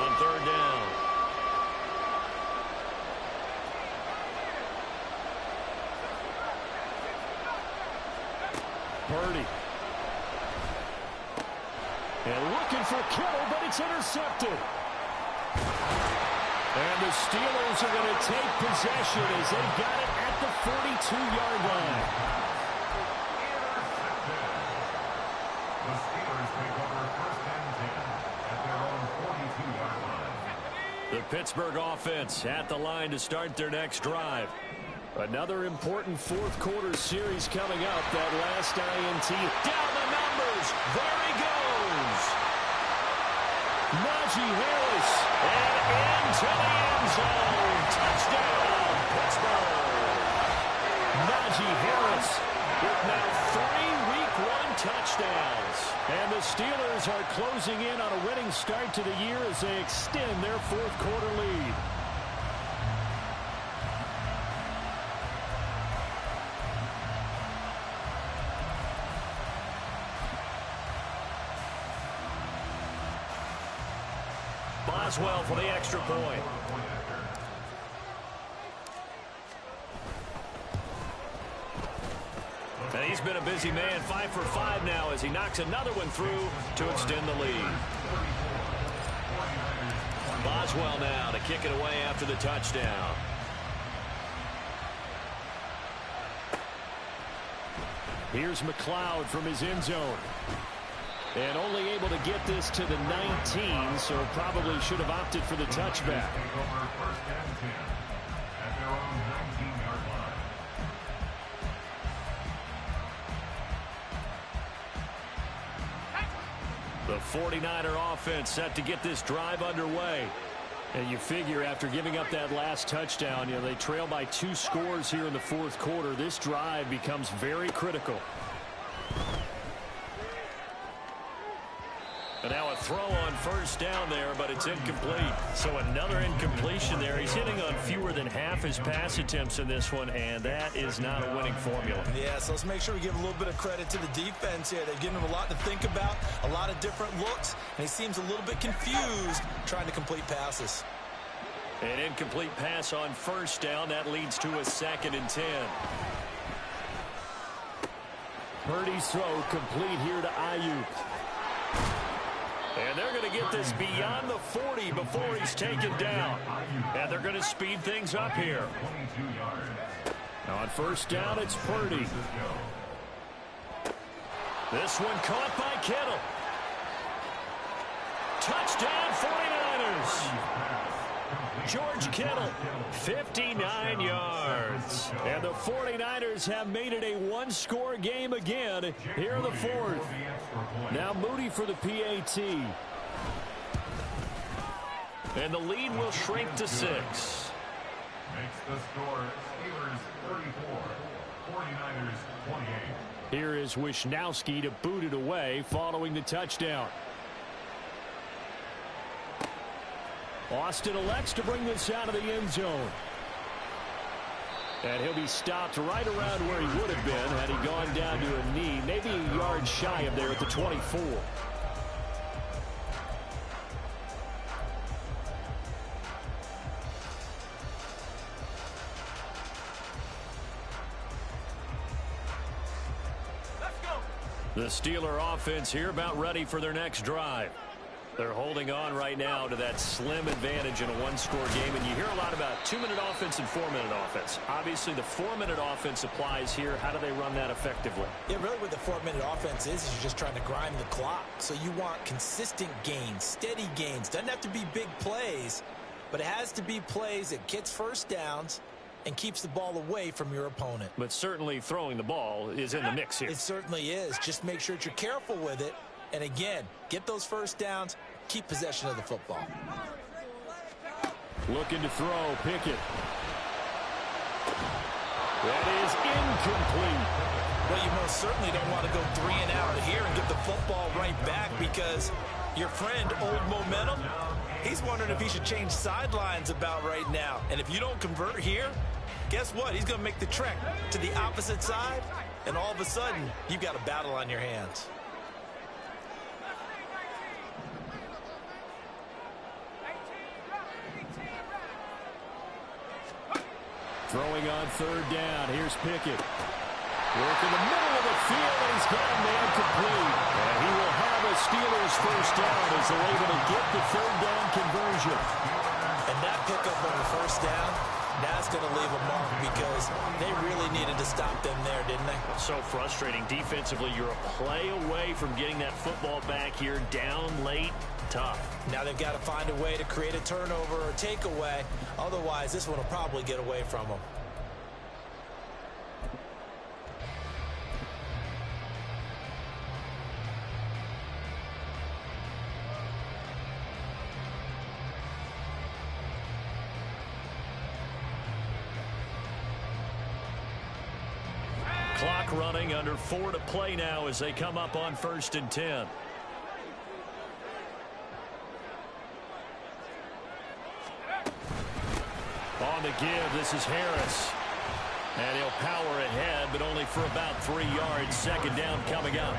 on third down. Purdy. And looking for Kittle, but it's intercepted. And the Steelers are going to take possession as they got it at the 42-yard line. The Steelers take over first and 10 at their own 42-yard line. The Pittsburgh offense at the line to start their next drive. Another important fourth quarter series coming up. That last INT. Down the numbers. There he goes. Najee Harris. And into the end zone. Touchdown, Pittsburgh. Najee Harris with now 3 Week 1 touchdowns. And the Steelers are closing in on a winning start to the year as they extend their fourth quarter lead. Boswell for the extra point. And he's been a busy man, 5 for 5 now as he knocks another one through to extend the lead. Boswell now to kick it away after the touchdown. Here's McLeod from his end zone. And only able to get this to the 19, so probably should have opted for the touchback. The 49er offense set to get this drive underway. And you figure after giving up that last touchdown, they trail by 2 scores here in the fourth quarter. This drive becomes very critical. And now a throw on first down there, but it's incomplete. So another incompletion there. He's hitting on fewer than half his pass attempts in this one, and that is not a winning formula. Yeah, so let's make sure we give a little bit of credit to the defense here. They've given him a lot to think about, a lot of different looks, and he seems a little bit confused trying to complete passes. An incomplete pass on first down. That leads to a 2nd and 10. Purdy's throw complete here to Ayuk. And they're going to get this beyond the 40 before he's taken down. And they're going to speed things up here. On first down, it's Purdy. This one caught by Kittle. Touchdown, 49ers. George Kittle, 59 yards. And the 49ers have made it a 1-score game again here in the fourth. Now Moody for the PAT. And the lead will shrink to 6. Makes the score Steelers 34, 49ers 28. Here is Wisnowski to boot it away following the touchdown. Austin elects to bring this out of the end zone. And he'll be stopped right around where he would have been had he gone down to a knee, maybe a yard shy of there at the 24. The Steeler offense here about ready for their next drive. They're holding on right now to that slim advantage in a 1-score game. And you hear a lot about 2-minute offense and 4-minute offense. Obviously, the 4-minute offense applies here. How do they run that effectively? Yeah, really what the 4-minute offense is you're just trying to grind the clock. So you want consistent gains, steady gains. Doesn't have to be big plays, but it has to be plays that gets first downs and keeps the ball away from your opponent. But certainly throwing the ball is in the mix here. It certainly is. Just make sure that you're careful with it. And again, get those first downs, keep possession of the football. Looking to throw, Pickett. That is incomplete. Well, you most certainly don't want to go 3 and out here and get the football right back, because your friend, Old Momentum, he's wondering if he should change sidelines about right now. And if you don't convert here, guess what? He's going to make the trek to the opposite side, and all of a sudden, you've got a battle on your hands. Throwing on 3rd down. Here's Pickett. Work in the middle of the field, and he's got a man complete. And he will have a Steelers first down as they're able to get the 3rd down conversion. And that pickup on the 1st down, that's going to leave a mark, because they really needed to stop them there, didn't they? So frustrating. Defensively, you're a play away from getting that football back here, down late. Tough. Now they've got to find a way to create a turnover or takeaway. Otherwise, this one will probably get away from them. Clock running, under 4 to play now as they come up on 1st and 10. On the give, this is Harris. And he'll power ahead, but only for about 3 yards. 2nd down coming up.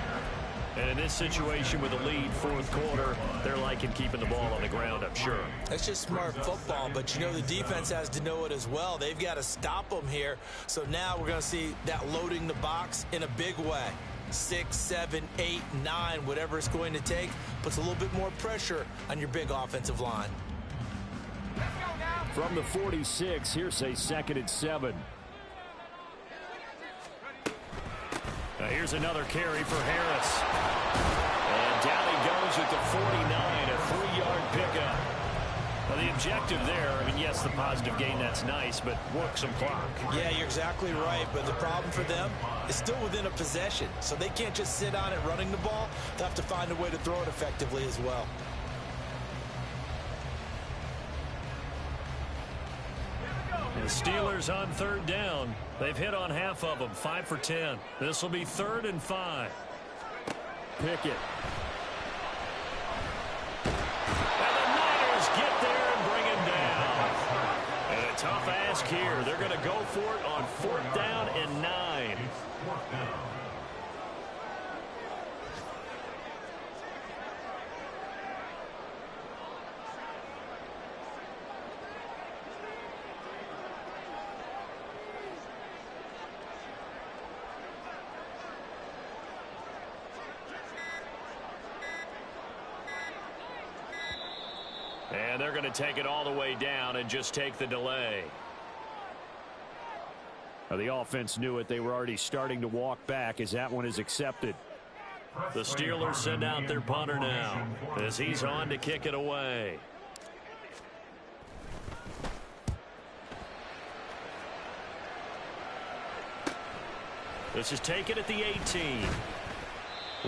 And in this situation with a lead, 4th quarter, they're liking keeping the ball on the ground, I'm sure. That's just smart football, but you know the defense has to know it as well. They've got to stop them here. So now we're going to see that loading the box in a big way. 6, 7, 8, 9, whatever it's going to take, puts a little bit more pressure on your big offensive line. From the 46, here's a 2nd and 7. Here's another carry for Harris. And down he goes at the 49, a 3-yard pickup. Well, the objective there, I mean, yes, the positive gain, that's nice, but work some clock. Yeah, you're exactly right, but the problem for them is still within a possession. So they can't just sit on it running the ball. They'll have to find a way to throw it effectively as well. The Steelers on 3rd down. They've hit on half of them, 5 for 10. This will be 3rd and 5. Pickett. And the Niners get there and bring him down. And a tough ask here. They're going to go for it on 4th down and 9. And they're going to take it all the way down and just take the delay. Now, the offense knew it. They were already starting to walk back as that one is accepted. The Steelers send out their punter now as he's on to kick it away. This is taken at the 18.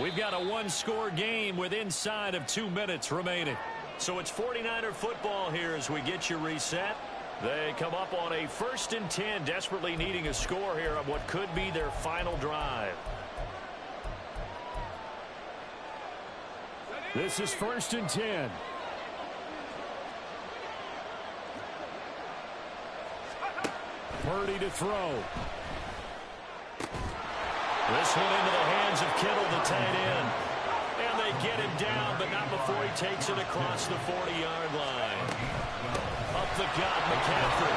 We've got a 1-score game with inside of 2 minutes remaining. So it's 49er football here as we get you reset. They come up on a 1st and 10, desperately needing a score here on what could be their final drive. This is 1st and 10. Purdy to throw. This one into the hands of Kittle, the tight end. And they get him down, but not before he takes it across the 40-yard line. Up the gut, McCaffrey.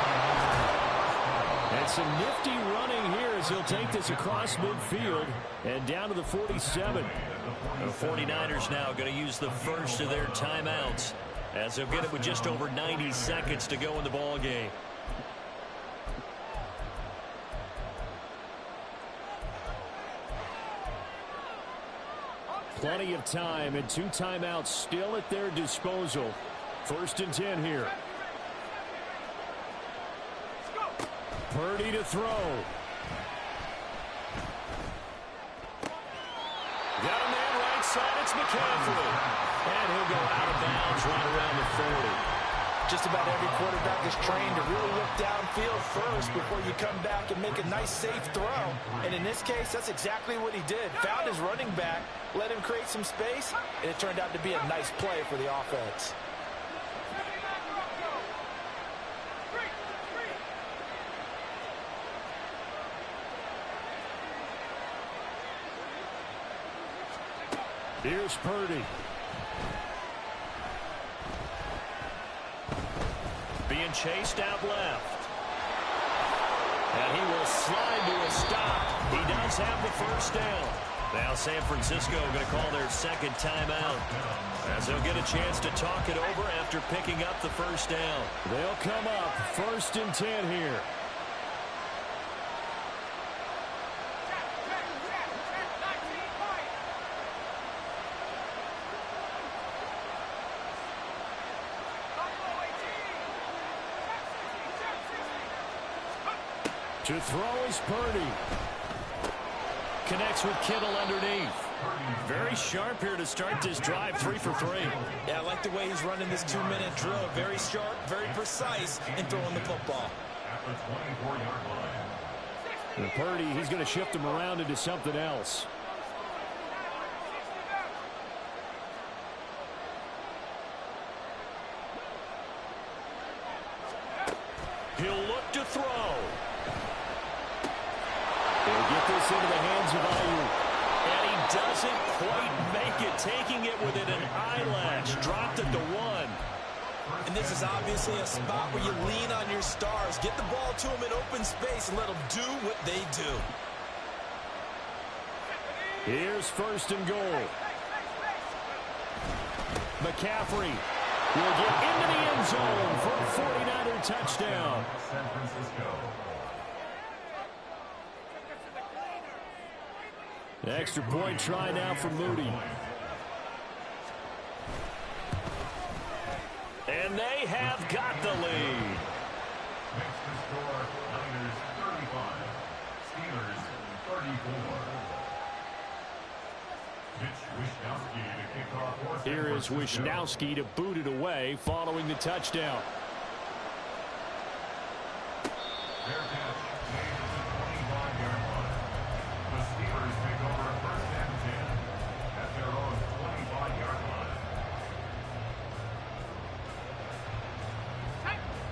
And some nifty running here as he'll take this across midfield and down to the 47. The 49ers now going to use the first of their timeouts as they'll get it with just over 90 seconds to go in the ball game. Plenty of time and 2 timeouts still at their disposal. 1st and 10 here. Purdy to throw. Got a man right side. It's McCaffrey. And he'll go out of bounds right around the 40. Just about every quarterback is trained to really look downfield first before you come back and make a nice, safe throw. And in this case, that's exactly what he did. Found his running back, let him create some space, and it turned out to be a nice play for the offense. Here's Purdy. Being chased out left. And he will slide to a stop. He does have the first down. Now San Francisco going to call their second timeout, as they'll get a chance to talk it over after picking up the first down. They'll come up 1st and 10 here. To throw is Purdy. Connects with Kittle underneath. Very sharp here to start this drive, 3 for 3. Yeah, I like the way he's running this 2-minute drill. Very sharp, very precise in throwing the football. At the 24-yard line. And Purdy, he's going to shift him around into something else. He'll look to throw. They'll get this into the hands of Ayuk. And he doesn't quite make it, taking it within an eyelash. Dropped at the 1. And this is obviously a spot where you lean on your stars. Get the ball to them in open space and let them do what they do. Here's 1st and goal. McCaffrey will get into the end zone for a 49er touchdown. San Francisco. An extra point try now for Moody. And they have got the lead. Next to score, Niners 35, Steelers 34. Here is Wishnowski to boot it away following the touchdown. Their catch made at the 25-yard line. The Steelers take over 1st and 10 at their own 25-yard line.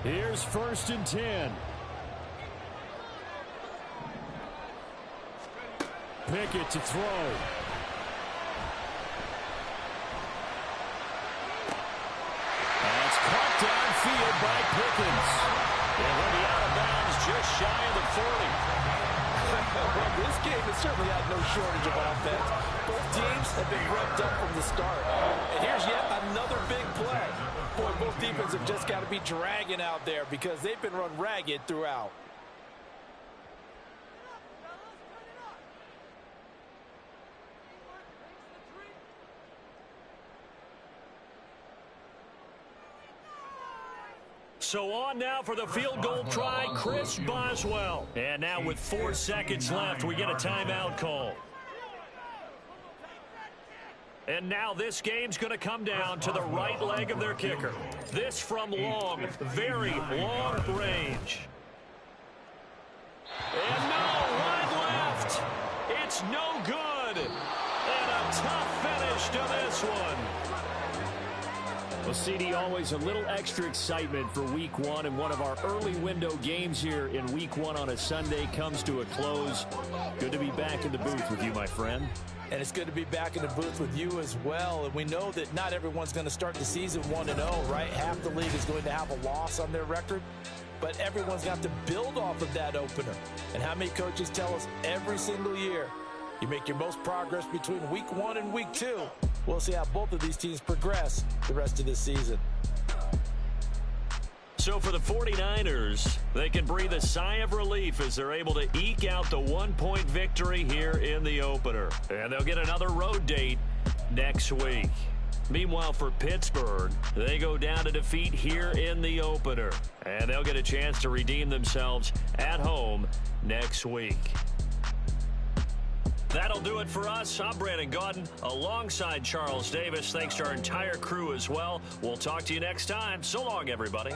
Here's 1st and 10. Pickett to throw. That's caught downfield by Pickens. And he'll be out of bounds just shy of the 40. Well, this game has certainly had no shortage of offense. Both teams have been revved up from the start. And here's yet another big play. Boy, both defenses have just got to be dragging out there because they've been run ragged throughout. So on now for the field goal try, Chris Boswell. And now with 4 seconds left, we get a timeout call. And now this game's going to come down to the right leg of their kicker. This from long, very long range. And no, right left. It's no good. And a tough finish to this one. Well, CD, always a little extra excitement for Week 1, and one of our early window games here in Week 1 on a Sunday comes to a close. Good to be back in the booth with you, my friend. And it's good to be back in the booth with you as well. And we know that not everyone's going to start the season 1-0, right? Half the league is going to have a loss on their record. But everyone's got to build off of that opener. And how many coaches tell us every single year, you make your most progress between Week 1 and Week 2. We'll see how both of these teams progress the rest of this season. So for the 49ers, they can breathe a sigh of relief as they're able to eke out the 1-point victory here in the opener. And they'll get another road date next week. Meanwhile, for Pittsburgh, they go down to defeat here in the opener. And they'll get a chance to redeem themselves at home next week. That'll That'll do it for us. I'm Brandon Gaudin alongside Charles Davis. Thanks to our entire crew as well. We'll talk to you next time. So long, everybody.